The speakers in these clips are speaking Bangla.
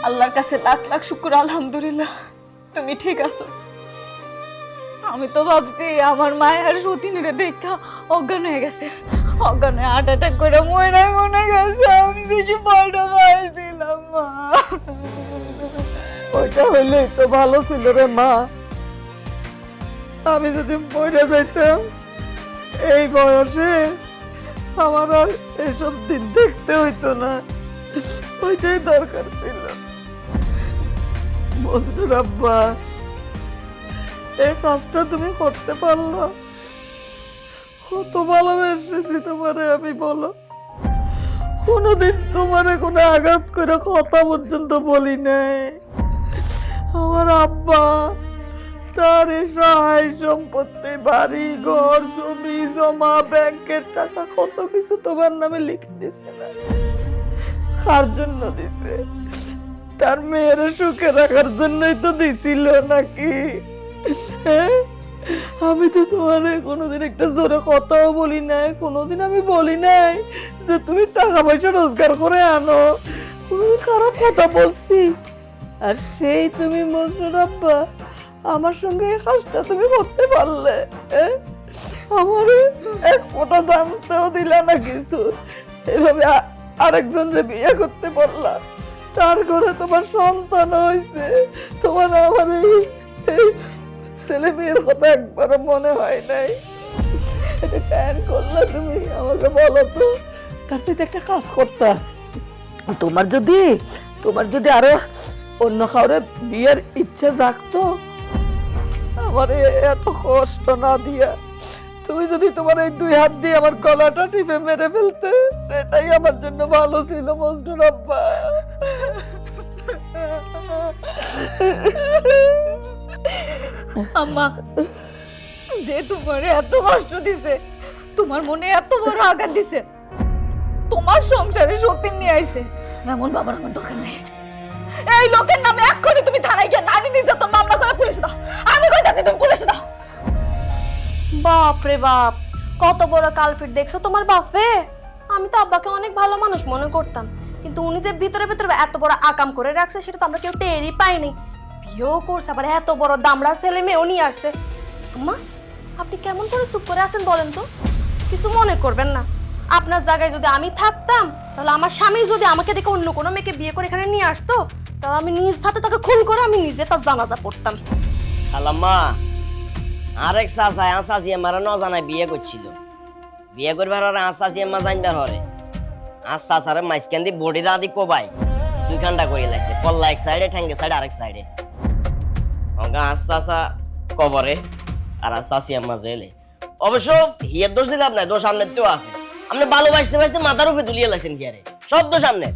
আল্লাহর কাছে লাখ লাখ শুকর, আলহামদুলিল্লাহ তুমি ঠিক আছো। আমি তো ভাবছি আমার মায়ের সতীনের দেখা অজ্ঞান হয়ে গেছে, অজ্ঞান হয়ে হার্ট অ্যাটাক করে মনে গেছে। আমি দেখি বড় পাইছিলাম মা। ওইটা হইলেই তো ভালো ছিল রে মা। আমি যদি মরে যাইতাম এই বয়সে, আমার আর এসব দিন দেখতে হইতো না। ওইটাই দরকার ছিল। মজনুর আব্বা, এই কাজটা তুমি করতে পারলো। কত ভালোবেসেছি তোমারে আমি, বলো। কোনোদিন তোমারে কোনো আঘাত করে কথা পর্যন্ত বলি নাই। আমার আব্বা তার এই সহায় সম্পত্তি, বাড়ি ঘর, জমি জমা, ব্যাংকের টাকা, কত কিছু তোমার নামে লিখে দিছে না? কার জন্য দিছে? তার মেয়ের সুখে রাখার জন্যই তো দিছিল নাকি? হ্যাঁ? আমি তো তোমার কোনোদিন একটা জোরে কথাও বলি নাই, কোনোদিন আমি বলি নাই যে তুমি টাকা পয়সা রোজগার করে আনো। কোনোদিন খারাপ কথা বলছি? আর সেই তুমি মজনুর আব্বা আমার সঙ্গে এই কাজটা তুমি করতে পারলে? আমার এক ফোঁটা জানতেও দিলা না কিছু। এভাবে আরেকজনকে বিয়ে করতে পারলা, তার ঘরে তোমার সন্তান হয়েছে। তোমার আমার এই ছেলে মেয়ের কথা একবারও মনে হয় নাই? এটা কেন করলা তুমি আমাকে বলো তো? তার থেকে একটা কাজ করতা, তোমার যদি আরো অন্য কাউরে বিয়ের ইচ্ছা জাগতো, আমার এত কষ্ট না দিয়া তুমি যদি তোমার এই দুই হাত দিয়ে আমার গলাটা টিপে মেরে ফেলতে, সেটাই আমার জন্য ভালো ছিল মজনুর আব্বা। আম্মা, যে তোমার এত কষ্ট দিছে, তোমার মনে এত বড় আঘাত দিছে, তোমার সংসারে সতীন নিয়ে আইছে, এমন বাবার আমার দরকার নেই। এই লোকের নামে এক্ষুনি তুমি থানায় গিয়ে নারী নির্যাতন মামলা করে পুলিশে দাও। আমি কইতাছি তুমি পুলিশে দাও। বাপ রে বাপ, কত বড় কালফিট দেখছো তোমার বাপে। আমি তো আব্বাকে অনেক ভালো মানুষ মনে করতাম, কিন্তু উনি যে ভিতরে ভিতরে এত বড় আকাম করে রাখছে সেটা তো আমরা কেউ টেরই পাইনি। বিয়েও করছে, আবার এত বড় দামড়া ছেলে মেয়েও নিয়ে আসছে। আম্মা, আপনি কেমন করে চুপ করে আছেন বলেন তো? কিছু মনে করবেন না। আপনার জায়গায় যদি আমি থাকতাম, তাহলে আমার স্বামী যদি আমাকে দেখে অন্য কোনো মেয়েকে বিয়ে করে এখানে নিয়ে আসতো, তাহলে আমি নিজ হাতে তাকে খুন করে আমি নিজে তার জানাজা পড়তাম। খালাম্মা, আরেক চাচা আসাসি আমার ন জানায় বিয়ে করছিল। বিয়ে করবার হরে আসাসি আম্মা জানবার হরে চাচারে মাঝখান দিয়ে বডি দাঁতি কোবাই দুই ঘন্টা করে লাগছে, পল্লা এক সাইডে, ঠ্যাঙ্গে সাইডে আরেক সাইডে। চাচা কবরে আর চাচি আম্মা জেলে। অবশ্য হিয়ের দোষ দিলাম না, দোষ সামনে তো আছে। আপনি ভালোবাসতে বাসতে মাথার উপরে তুলিয়ে লাগছেন কি আরে, সব দোষ সামনে।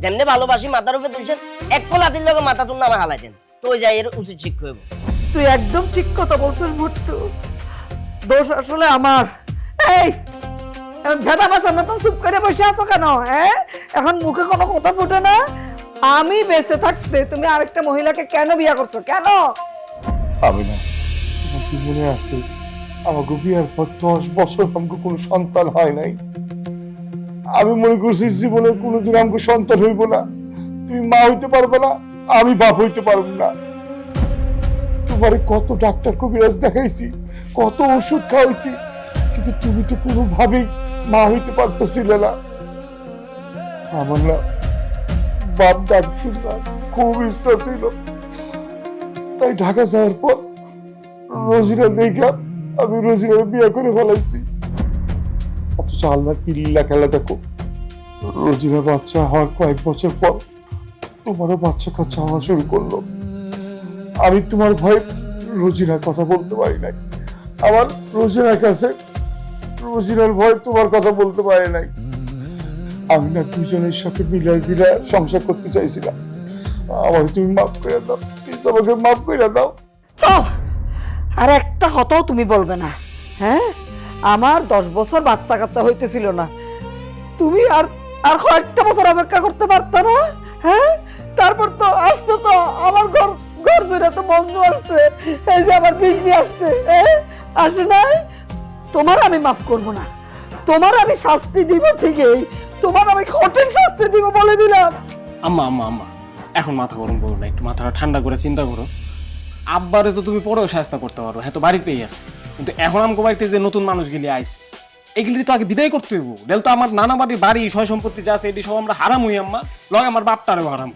যেমনি ভালোবাসি মাথার উপরে তুলছেন, এক কলাতির লগে মাথা তুল নামে হালাইছেন, তো ওই যাই এর উচিত শিক্ষা হইব। তুই একদম ঠিক কথা বলছিস ভুট্টু, দোষ আসলে আমার। এই ভেদা বাঁচার মতন চুপ করে বসে আছো কেন? হ্যাঁ, এখন মুখে কোনো কথা ফুটে না? আমি বেঁচে থাকতে তুমি আরেকটা মহিলাকে কেন বিয়ে করছো? কেন? আমি না, তোমার কি মনে আছে আমাকে বিয়ার পর 10 বছর আমাকে কোনো সন্তান হয় নাই। আমি মনে করছি জীবনে কোনোদিন আমাকে সন্তান হইব না, তুমি মা হইতে পারবে না, আমি বাপ হইতে পারবো না। তোমার কত ডাক্তার কবিরাজ দেখাইছি, কত ওষুধ খাওয়াইছি, কিন্তু তুমি তো কোনোভাবেই মা হইতে পারতেছিলে না। আমার না বাপ ডাক শুনলাম, খুব ইচ্ছা ছিল, তাই ঢাকা যাওয়ার পর রোজিনা দেখা আমি রোজিনার বিয়ে করে ফেলাইছি। অথচ আল্লাহ কি লীলা খেলা দেখো, রোজিনার বাচ্চা হওয়ার কয়েক বছর পর তোমারও বাচ্চা কাচ্চা হওয়া শুরু করলো। আমি তোমার ভয়ে রোজিনার কথা বলতে পারি নাই। আমার রোজিনার কাছে রোজিনার ভয় তোমার কথা বলতে পারি নাই। আমি না দুজনের সাথে মিলাই জিলা সংসার করতে চাইছিলাম। আমার তুমি মাফ করে দাও, প্লিজ আমাকে মাফ করে দাও। আর একটা কথাও তুমি বলবে না। হ্যাঁ, আমার 10 বছর বাচ্চা কাচ্চা হইতেছিল না, তুমি আর কয়েকটা বছর অপেক্ষা করতে পারতো না? হ্যাঁ, তারপর তো আসছে, তো আমার ঘর জুড়ে তো মজনু আসছে, এই যে আমার বিজলি আসছে, আসে নাই? তোমার আমি মাফ করবো না, তোমার আমি শাস্তি দিব ঠিকই, তোমার আমি কঠিন শাস্তি দিব বলে দিলাম। আম্মা আম্মা আম্মা এখন মাথা গরম করো না, একটু মাথাটা ঠান্ডা করে চিন্তা করো। আব্বারে তো তুমি পরেও শাস্তা করতে পারো, হ্যাঁ তো বাড়িতেই আছে, কিন্তু এখন আমগো বাড়িতে যে নতুন মানুষগুলি আইস এগুলি তো আগে বিদায় করতে হইব। রেল তো আমার নানা বাড়ির বাড়ি সয় সম্পত্তি যা আছে এটি সব আমরা হারাম হই আম্মা, লয় আমার বাপটারেও হারাম।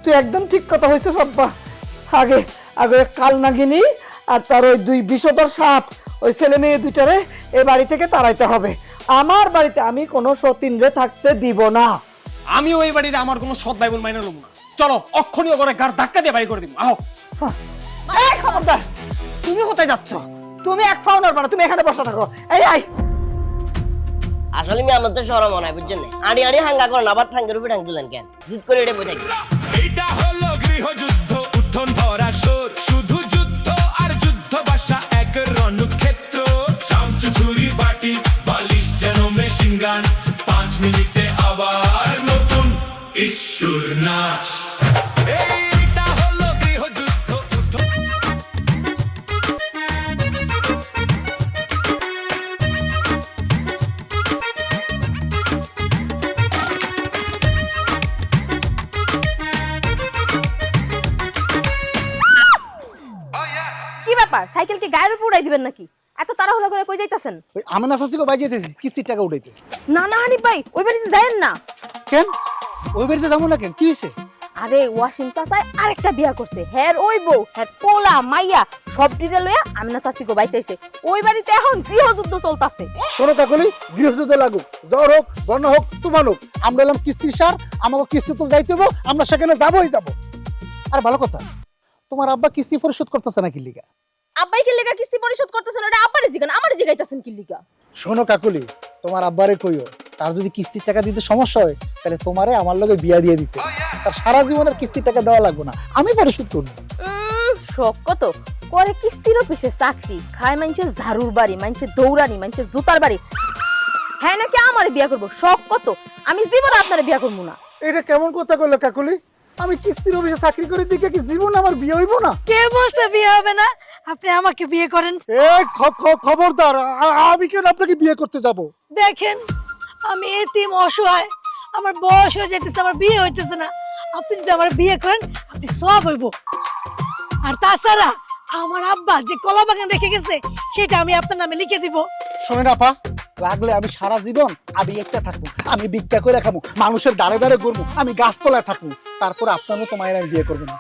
তুই একদম ঠিক কথা হয়েছে সব্বা। আগে আগে কাল নাগিনী আর তার ওই দুই বিষধর সাপ, ওই ছেলে মেয়ে দুইটারে এই বাড়ি থেকে তাড়াইতে হবে। আমার বাড়িতে আমি কোনো সতীন্দ্রে থাকতে দিব না। আমি ওই বাড়িতে আমার কোনো সৎ ভাই বোন মাইনে নেবো না। চলো অক্ষণীয় করে গাড় ধাক্কা দিয়ে বাড়ি করে দিব। আহ এই খবরদার, তুমি কোথায় যাচ্ছ? তুমি এক পাও নড়বা না, তুমি এখানে বসে থাকো। এই আই আসলে আমি আমার তো শরম মনে হয় বুঝছেন, আড়ি আড়ি হাঙ্গা করেন, আবার ঠাঙ্গের উপরে ঠাং দিলেন কেন? জিদ করে এটা বই থাকি। এটা হলো গৃহযুদ্ধ, উত্থন ভরা সোর, শুধু যুদ্ধ আর যুদ্ধ বাসা এক রণক্ষেত্র। চামচ ছুরি বাটি বালিশ যেন মেশিন গান, 5 মিনিটে আবার নতুন ঈশ্বর নাচ। এইটা হলো গৃহযুদ্ধ, উত্থন। কি ব্যাপার, সাইকেল কি গায়ের উপর উড়াই দিবেন নাকি? এত তাড়াহুড়া করে কই যাইতাছেন? ওই আমেনা চাচিকে বাই যেতেছি কিস্তির টাকা উঠাইতে। না না হানিফ ভাই, ওই বাড়িতে যায়েন না। কেন ওই বাড়িতে যাবো না কেন, কি হয়েছে? আরে ওয়াসিম চাচাই আরেকটা বিয়া করছে, হ্যার ওই বউ হ্যার পোলা মাইয়া সব ডিরে লইয়া আমিনা চাচিকে বাইতেছে। ওই বাড়িতে এখন গৃহযুদ্ধ চলতেছে। শোনো কাকলি, গৃহযুদ্ধ লাগুক, জ্বর হোক বন্যা হোক তুফান হোক, আমরা এলাম কিস্তির সার, আমাকে কিস্তি তো যাইতে হবো, আমরা সেখানে যাবোই যাবো। আর ভালো কথা, তোমার আব্বা কিস্তি পরিশোধ করতেছে না কি লিগা? আব্বাই কি লেগা কিস্তি পরিশোধ করতেছেন? ওটা আব্বারে জিগান, আমারে জিগাইতাছেন কি লিগা? শোনো কাকুলি, তোমার আব্বারে কইও তার যদি কিস্তির টাকা দিতে সমস্যা হয় তাহলে তোমারে আমার লগে বিয়া দিয়ে দিতে, তার সারা জীবনের কিস্তির টাকা দেওয়া লাগবে না, আমি পরিশোধ করবো। শখ কত করে কিস্তির অফিসে চাকরি, খায় মানছে ঝাড়ুর বাড়ি, মানছে দৌড়ানি, মানছে জুতার বাড়ি, হ্যাঁ নাকি আমারে বিয়া করবো? শখ কত, আমি জীবনে আপনারে বিয়া করবো না। এটা কেমন কথা কইলো কাকুলি? আমি কিস্তির অফিসে চাকরি করে দিকে কি জীবন আমার বিয়ে হইব না? কে বলছে বিয়ে হবে না? আপনি আমাকে বিয়ে করেন। এই খবরদার, আমি কেন আপনাকে বিয়ে করতে যাব? দেখেন আমি এতিম অসহায়, আমার বয়স হয়ে যেতেছে, আমার বিয়ে হইতেছে না। আপনি যদি আমার বিয়ে করেন আপনি সব হইব। আর তাছাড়া আমার আব্বা যে কলা বাগান রেখে গেছে সেটা আমি আপনার নামে লিখে দিব। শোনেন আপা, লাগলে আমি সারা জীবন আমি একটা থাকবো, আমি ভিক্ষা করে খাবো, মানুষের দাঁড়ে দাঁড়ে ঘুরবো, আমি গাছতলায় থাকবো, তারপর আপনার মতো মায়ের আমি বিয়ে করবো না।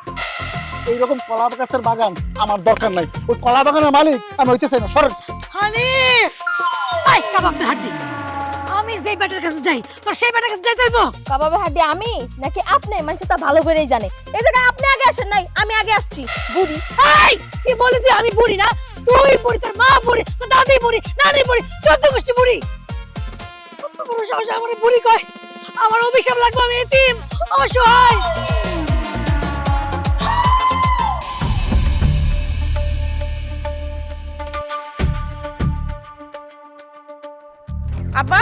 এইরকম কলা গাছের বাগান আমার দরকার নাই, ওই কলা বাগানের মালিক আমি হইতে চাই না। সরেন। হানিফ, আই কাবাব না হাড্ডি, আমি যেই ব্যাটার কাছে যাই তোর সেই ব্যাটার কাছে যাইতে হইব। কাবাবে হাড্ডি আমি নাকি আপনি? মানুষ তা ভালো করেই জানে। এই জায়গায় আপনি আগে আসেন নাই, আমি আগে আসছি। বুড়ি এই কি বলি তুই? আমি বুড়ি না, তুই বুড়ি, তোর মা বুড়ি, তোর দাদি বুড়ি, নানি বুড়ি, 14 গোষ্ঠী বুড়ি। কত বড় সাহস আমার বুড়ি কয়? আমার অভিশাপ লাগবে, আমি এতিম অসহায়। আব্বা,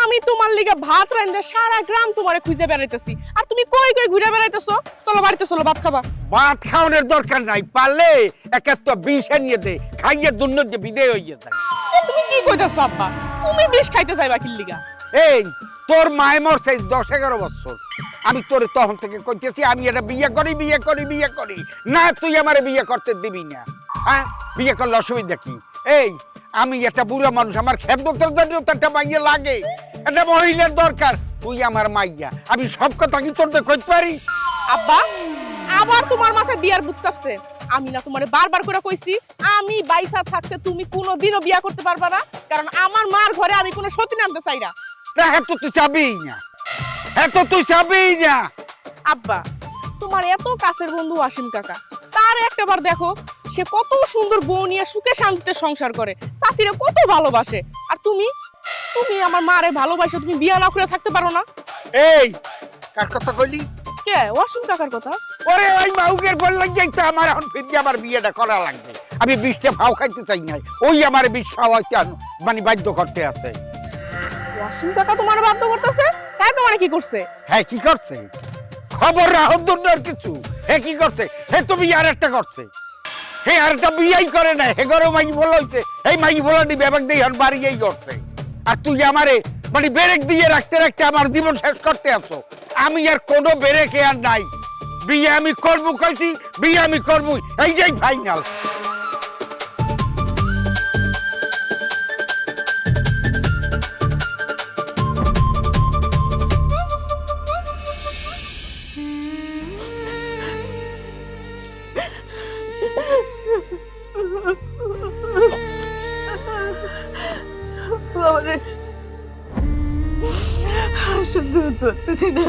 আমি তোমার লিগে ভাত রান্ধে সারা গ্রাম তোমারে খুঁজে বেড়াইতেছি, আর তুমি কই কই ঘুরে বেড়াইতেছো? চলো বাড়িতে চলো, ভাত খাবা। ভাত খাওয়ানোর দরকার নাই, পারলে একাত্তর বিষ আনিয়ে দে, খাইয়ে দুর্ন যে বিদেয় হইয়ে যায়। তুমি কি কইতাছো আব্বা? তুমি বিষ খাইতে যাইবা কি লিগা? এই তোর মায় মরছে 10-11 বছর, আমি তোরে তখন থেকে কইতেছি আমি এটা বিয়ে করি বিয়ে করি বিয়ে করি না, তুই আমারে বিয়ে করতে দিবি না। হ্যাঁ, বিয়ে করলে অসুবিধা কি? এই আমি একটা বুড়া মানুষ, আমার খেত দোকানের জন্য তো একটা মাইয়া লাগে, একটা মহিলার দরকার, তুই আমার মাইয়া, আমি সব কথা কি তোর কইতে পারি? আব্বা, আবার তোমার মাথায় বিয়ার বুক চাপছে। আমি না তোমারে বারবার করে কইছি আমি বাইসা থাকতে তুমি কোনোদিনও বিয়া করতে পারবা না, কারণ আমার মার ঘরে আমি কোনো সতী নামতে চাই না। হ্যাঁ তো তুই চাবিই না, হ্যাঁ তো তুই চাবিই না। আব্বা, তোমার এত কাছের বন্ধু আসিম কাকা, তার একটাবার দেখো, সে কত সুন্দর বউ নিয়ে সুখে শান্তিতে সংসার করে, চাচিরে কত ভালোবাসে, আর তুমি তুমি আমার মারে ভালোবাসো, তুমি বিয়া না করে থাকতে পারো না? এই কার কথা কইলি? কে? ওয়াসিম কাকার কথা। ওরে ওই মাউকের বললেন যে তো আমার এখন ফিরে আমার বিয়েটা করা লাগবে, আমি বিষটা ফাও খাইতে চাই না, ওই আমার বিষ খাওয়াইতে মানে বাধ্য করতে আছে। ওয়াসিম কাকা তোমার বাধ্য করতেছে? তাই তোমার কি করছে? হ্যাঁ কি করছে? খবর রাখুন দুনিয়ার কিছু। হে কি করছে? হে তো বিয়ে আর একটা করছে, হে আর একটা বিয়েই করে না, হে ঘরে মাই বলাইছে, এই মাই বলানি ব্যাপার দিয়ে এখন বাড়িয়েই করছে, আর তুই আমারে মানে ব্রেক দিয়ে রাখতে রাখতে আমার জীবন শেষ করতে আছো। আমি আর কোনো ব্রেকে আর নাই, বিয়ে আমি করবো কইছি, বিয়ে আমি করবো, এই যে ফাইনাল। বাবারে সহ্য করতেছি না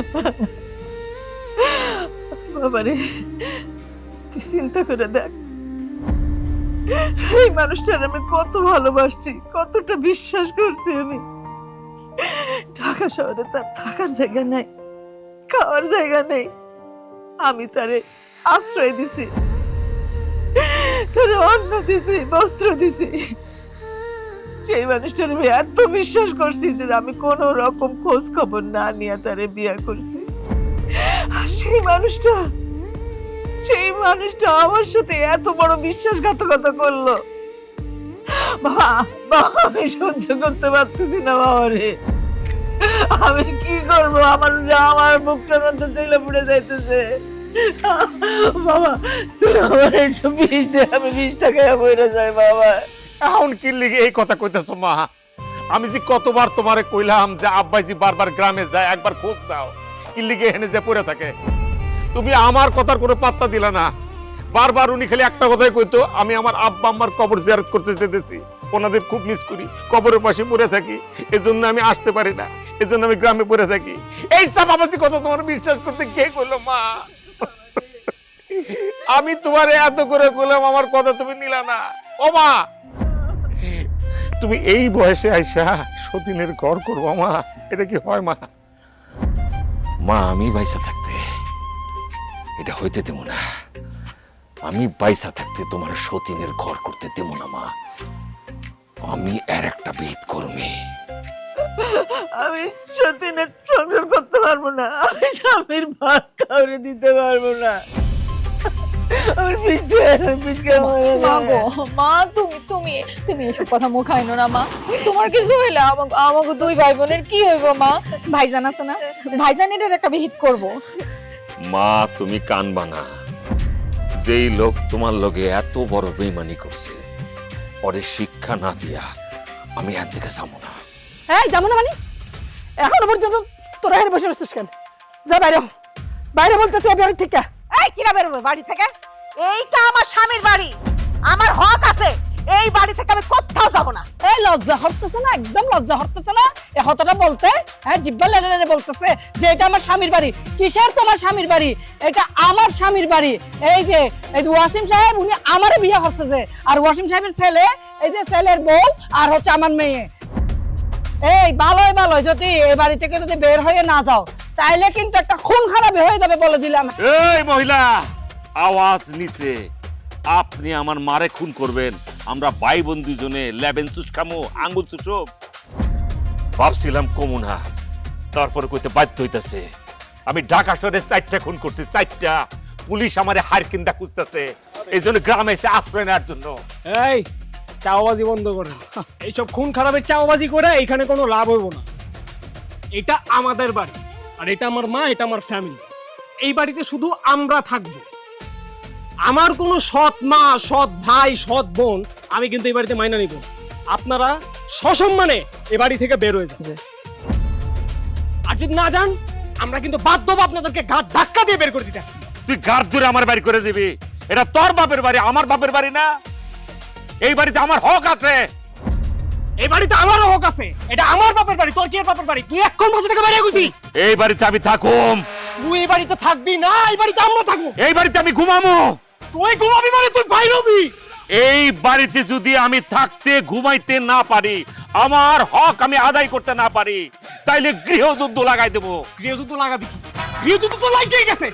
বাবারে, তুই চিন্তা করে দেখ, এই মানুষটার আমি কত ভালোবাসছি, কতটা বিশ্বাস করছি আমি। ঢাকা শহরে তার থাকার জায়গা নাই, খাওয়ার জায়গা নেই, আমি তারে আশ্রয় দিছি, তারে অন্ন দিছি, বস্ত্র দিছি। সেই মানুষটার আমি এত বিশ্বাস করছি যে আমি কোন রকম খোঁজ খবর না নিয়ে তারে বিয়ে করছি। আর সেই মানুষটা আমার সাথে এত বড় বিশ্বাসঘাতকতা করলো। বাবা, আমি সহ্য করতে পারতেছি না বাবা রে, আমি কি করবো? আমার বুকটার মধ্যে চলে পড়ে যাইতেছে। বাবা তুই আমার একটু বিষ দে, আমি 20 টাকায় বইরে যাই বাবা। এখন কি লিগে এই কথা কইতেছো মা? আমি যে কতবার তোমারে কইলাম যে আব্বাইজি বারবার গ্রামে যায়, একবার খোঁজ দাও, কি লিগে এনে যে পড়ে থাকে? তুমি আমার কথার কোনো পাত্তা দিলা না। বারবার উনি খালি একটা কথাই কইতো, আমি আমার আব্বা আম্মার কবর জিয়ারত করতে যেতেছি, ওনাদের খুব মিস করি, কবরের পাশে পড়ে থাকি, এজন্য আমি আসতে পারি না, এজন্য আমি গ্রামে পড়ে থাকি। এই চাপাবাজি কথা তোমার বিশ্বাস করতে কে কইলো মা? আমি তোমারে এত করে কইলাম, আমার কথা তুমি নিলা না। ও মা, তুমি এই বয়সে আইসা সতীনের ঘর করবো মা, এটা কি হয় মা? মা আমি বাইসা থাকতে এটা হইতে দেব না, আমি বাইসা থাকতে তোমার সতীনের ঘর করতে দেব না মা। আমি এর একটা বিহিত করমি। আমি সতীনের সংসার করতে পারবো না, আমি স্বামীর ভাগ কাউরে দিতে পারবো না। মা গো, মা তুমি এসব কথা মুখ আইনো না মা। তোমার কিছু হইলে আমাকে 2 ভাই বোনের কি হইব মা? ভাইজান আছে না, ভাইজান এটার একটা বিহিত করব। মা তুমি কানবা না, যেই লোক তোমার লগে এত বড় বেইমানি করছে, ওরে শিক্ষা না দিয়া আমি এর দিকে যাবো না। এই যাবো না মানে? এখনো পর্যন্ত তোরা এখানে বসে রয়েছিস কেন? যা বাইরে হ। বাইরে বলতেছি বাড়ি থেকে। এই কিরা বেরোবে বাড়ি থেকে? এইটা আমার স্বামীর বাড়ি, আমার হক আছে, এই বাড়ি থেকে আমি কোথাও যাব না। এই লজ্জা হরতেছে না? একদম লজ্জা হরতেছে না এ কথাটা বলতে? হ্যাঁ, জিব্বা লেলে লেলে বলতেছে যে এটা আমার স্বামীর বাড়ি। কিসের তোমার স্বামীর বাড়ি? এটা আমার স্বামীর বাড়ি। এই যে ওয়াসিম সাহেব, উনি আমারে বিয়ে করছে যে, আর ওয়াসিম সাহেবের ছেলে, এই যে ছেলের বউ আর হচ্ছে আমার মেয়ে। এই ভালোই যদি এই বাড়ি থেকে যদি বের হয়ে না যাও, তাইলে কিন্তু একটা খুন খারাপ হয়ে যাবে বলে দিলাম। এই মহিলা, আওয়াজ নিচে। আপনি আমার মারে খুন করবেন? আমরা ভাই বোন দুজনে লেবেন চুষ খামো, আঙ্গুল চুষব? ভাবছিলাম কমু না, তারপরে কইতে বাধ্য হইতাছে। আমি ঢাকা শহরে 4টা খুন করছি, 4টা। পুলিশ আমারে হার কিন্দা খুঁজতেছে, এই জন্য গ্রামে এসে আশ্রয় নেওয়ার জন্য। এই চাওবাজি বন্ধ করেন, এইসব খুন খারাপের চাওবাজি করে এখানে কোনো লাভ হইব না। এটা আমাদের বাড়ি, আর এটা আমার মা, এটা আমার ফ্যামিলি। এই বাড়িতে শুধু আমরা থাকবো। আমার কোনো সৎ মা, সৎ ভাই, সৎ বোন আমি কিন্তু এই বাড়িতে মাইনা নিব। আপনারা সসম্মানে এ বাড়ি থেকে বের হয়ে যান। আর যদি না যান, আমরা কিন্তু বাধ্য হবো আপনাদেরকে ঘাট ধাক্কা দিয়ে বের করে দিতে। তুই গাড় ধরে আমার বাড়ি করে দিবি? এটা তোর বাপের বাড়ি, আমার বাপের বাড়ি না। এই বাড়িতে আমার হক আছে। এই বাড়িতে আমারও হক আছে, এটা আমার বাপের বাড়ি। তোর কি এর বাপের বাড়ি? তুই এখন বসে থেকে বাইরে গেছিস। এই বাড়িতে আমি থাকুম। তুই এই বাড়িতে থাকবি না, এই বাড়িতে আমরা থাকবো। এই বাড়িতে আমি ঘুমামো। তুই ঘুমাবি মানে তুই বাইরে হবি। এই বাড়িতে যদি আমি থাকতে ঘুমাইতে না পারি, আমার হক আমি আদায় করতে না পারি, তাইলে গৃহযুদ্ধ লাগাই দেবো। গৃহযুদ্ধ লাগাবি কি? গৃহযুদ্ধ তো লাগতেই গেছে।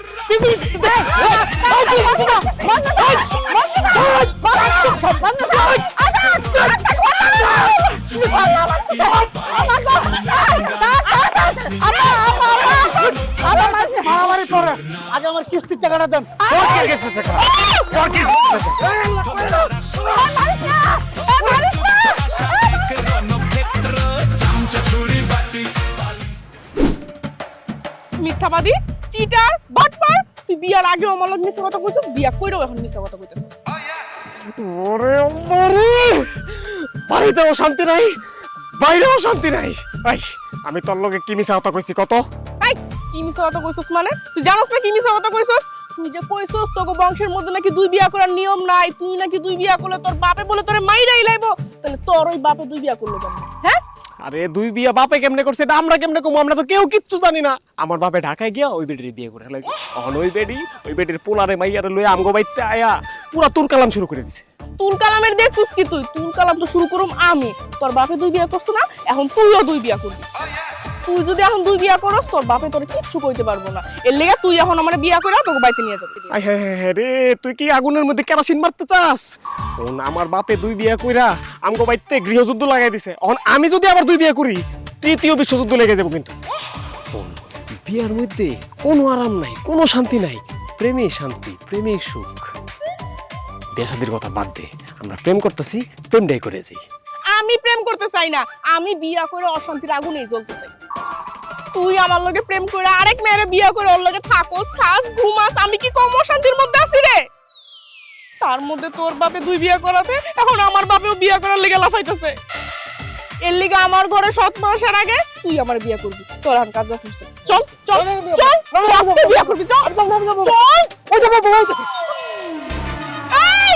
আগে আমার কিস্তির টাকাটা দেন। মিথ্যাবাদী, চিটার, বাটপার, তুই বিয়ার আগে আমার লগে মিছা কথা কইছস, বিয়া কইরাও এখন মিছা কথা কইতেছস। ওরে আমারে বাড়িতেও শান্তি নাই, বাইরেও শান্তি নাই। আই আমি তোর লগে কি মিছা কথা কইছি কত? এই কি মিছা কথা কইছস মানে? তুই জানোস না কি মিছা কথা কইছস? তুই যে কইছস তোকে বংশের মধ্যে নাকি 2 বিয়া করার নিয়ম নাই, তুই নাকি 2 বিয়া করলে তোর বাপে বলে তোরে মাইরাই লাইবো, তাহলে তোর ওই বাপে 2 বিয়া করলো কেন? হ্যাঁ? আরে 2 বিয়া বাপে কেমনে করছে এটা আমরা কেমনে কমু? আমরা তো কেউ কিচ্ছু জানি না। আমার বাপে ঢাকায় গিয়া ওই বেটির বিয়ে করে ফেলাইছে। এখন ওই বেটির পোলারে মাইয়ারে লইয়া আমগো বাইতে আয়া পুরা তুর কালাম শুরু করে দিছে। তুল কালামের দেখছিস কি তুই? তুল কালাম তো শুরু করুম আমি। তোর বাপে 2 বিয়া করছ না, এখন তুইও 2 বিয়া করবি। তুই যদি এখন 2 বিয়া করস তোর বাপে তোর কিচ্ছু কইতে পারবো না। এর লেগে তুই এখন আমারে বিয়া কইরা তোকে বাইতে নিয়ে যাবি। আই হ্যাঁ হ্যাঁ রে, তুই কি আগুনের মধ্যে কেরোসিন মারতে চাস? আমার বাপে 2 বিয়া কইরা আমগো বাইতে গৃহযুদ্ধ লাগাই দিছে। এখন আমি যদি আবার 2 বিয়া করি, তৃতীয় বিশ্বযুদ্ধ লেগে যাবো কিন্তু। বিয়ার মধ্যে কোনো আরাম নাই, কোনো শান্তি নাই। প্রেমে শান্তি, প্রেমে সুখ। বিয়ে শাদীর কথা বাদ দে, আমরা প্রেম করতেছি, প্রেমটাই করে যাই। আমি প্রেম করতে চাই না, আমি বিয়া করে অশান্তির আগুনেই জ্বলতে চাই। তুই আমার লগে প্রেম করে আরেক মেয়েরে বিয়া করে ওর লগে থাকোস, খাস, ঘুমাস, আমি কি কম অশান্তির মধ্যে আছি রে? তার মধ্যে তোর বাপে 2 বিয়া করাতে এখন আমার বাপেও বিয়া করার লেগে লাফাইতেছে। এর লিগে আমার ঘরে 7 মাসের আগে তুই আমার বিয়া করবি। চল এখন কাজ করছিস, চল চল চল, তুই বিয়া করবি, চল চল। ওই যে বাবা বলতেছে, এই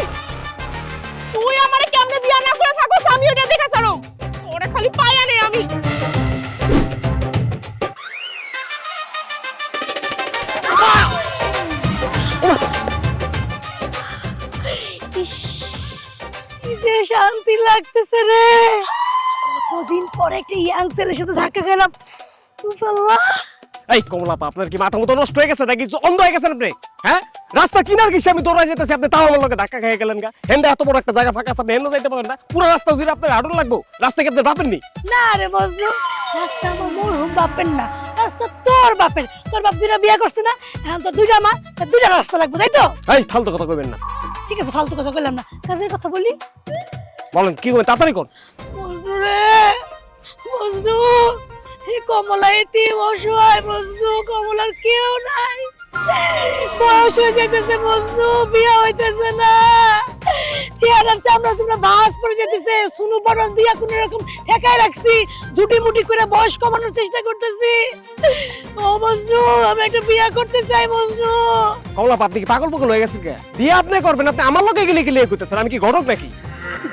তুই আমারে কেমনে বিয়া না করে থাকোস আমি ওটা দেখা ছাড়ো। ওরে খালি পায়া নেই আমি। ইস, কি যে শান্তি লাগতেছে রে। কতদিন পরে একটা ইয়াং ছেলের সাথে ধাক্কা খেলাম। উফ আল্লাহ। এই কমলাপা, আপনার কি মাথা মতো নষ্ট হয়ে গেছে নাকি? অন্ধ হয়ে গেছেন আপনি? হ্যাঁ, রাস্তা কিনার গেছি আমি দৌড়াই যেতেছি, আপনি তাও আমার লগে ধাক্কা খেয়ে গেলেন গা। হেন্দে এত বড় একটা জায়গা ফাঁকা আছে, আপনি হেন্দে যাইতে পারেন না? পুরো রাস্তা জুড়ে আপনার হাঁটুন লাগবো। রাস্তা কি আপনার বাপের নি? না রে মজনু, রাস্তা আমার মরহুম বাপের না, রাস্তা তোর বাপের। তোর বাপ 2টা বিয়ে করছে না, এখন তো 2টা মা, 2টা রাস্তা লাগবে, তাই তো? এই ফালতু কথা কইবেন না। ঠিক আছে, ফালতু কথা কইলাম না, কাজের কথা বলি। বলেন কি কইবেন, তাড়াতাড়ি কোন। মজনু রে, মজনু, এই কমলা এতিম অসহায় মজনু, কমলার কেউ নাই। বয়স হয়ে যাইতেছে মজনু, বিয়ে হইতেছে না। চেহারার চামড়া চুমড়া ভাঁজ পড়ে যেতেছে, সুনু বড় দিয়া কোন রকম ঠেকায় রাখছি, ঝুটি মুটি করে বয়স কমানোর চেষ্টা করতেছি। ও মজনু, আমি একটা বিয়ে করতে চাই মজনু। কমলাপা, আপনি কি পাগল পাগল হয়ে গেছেন কে? বিয়ে আপনি করবেন, আপনি আমার লগে গেলে গেলে কইতেছেন আমি কি ঘটক নাকি?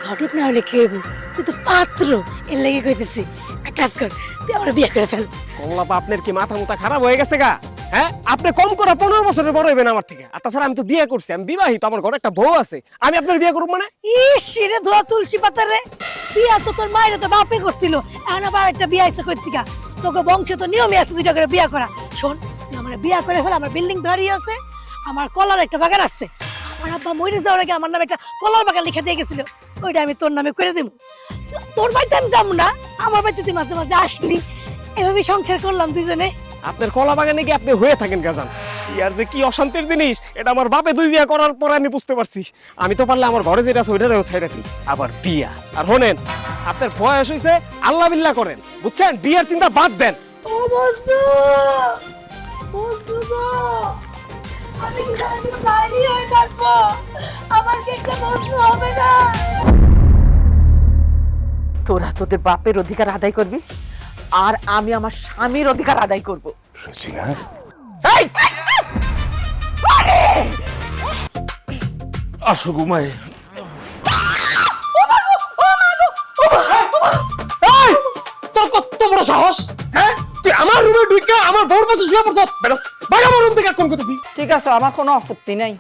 ঘটক না হলে কেব, তুই তো পাত্র, এর লেগে কইতেছি। এক কাজ কর, তুই আমার বিয়ে করে ফেল। কমলাপা, আপনার কি মাথা মুথা খারাপ হয়ে গেছে গা? হ্যাঁ, আপনি কম করে 15 বছরের বড় হইবেন আমার থেকে। আর তাছাড়া আমি তো বিয়ে করছি, আমি বিবাহিত, আমার ঘরে একটা বউ আছে। আমি আপনার বিয়ে করব মানে? ইস রে, ধোয়া তুলসী পাতা রে। বিয়া তো তোর মায়ের তো বাপে করছিল, এখন আবার একটা বিয়া আইছে কই থেকে? তোকে বংশে তো নিয়মই আছে 2টা করে বিয়া করা। শোন, তুই আমার বিয়া করে ফেল, আমার বিল্ডিং বাড়ি আছে, আমার কলার একটা বাগান আছে। আমার আব্বা মরে যাওয়ার আগে আমার নামে একটা কলার বাগান লিখে দিয়ে গেছিল, ওইটা আমি তোর নামে করে দেবো। তোর বাড়িতে আমি যাবো না, আমার বাড়িতে তুই মাঝে মাঝে আসলি, এভাবে সংসার করলাম দুজনে। আপনার কলা বাগানে কি আপনি হয়ে থাকেন গাজান? ইয়ার যে কি অশান্তির জিনিস, এটা আমার বাপে 2 বিয়া করার পর আমি বুঝতে পারছি। আমি তো পারলে আমার ঘরে যেটা আছে ওইটারেও ছাইড়া দিই, আবার বিয়া। আর শোনেন, আপনার বয়স হইছে, আল্লাহ বিল্লাহ করেন, বুঝছেন? বিয়ার চিন্তা বাদ দেন। ও বন্ধু, বন্ধু গো, আমি কি সারাদিন বাইরে হয়ে থাকবো? আমার কি একটা বন্ধু হবে না? তোরা তোদের বাপের অধিকার আদায় করবি, আর আমি আমার স্বামীর অধিকার আদায় করব। এই! আসো ঘুমাই। তোর কত বড় সাহস? হ্যাঁ, তুই আমার রুমে ঢুকে আমার বউর পাশে শুয়ে পড়ছস? বেরো, বাইরে আমার রুম থেকে কোন করতেছি। ঠিক আছে, আমার কোনো আপত্তি নাই।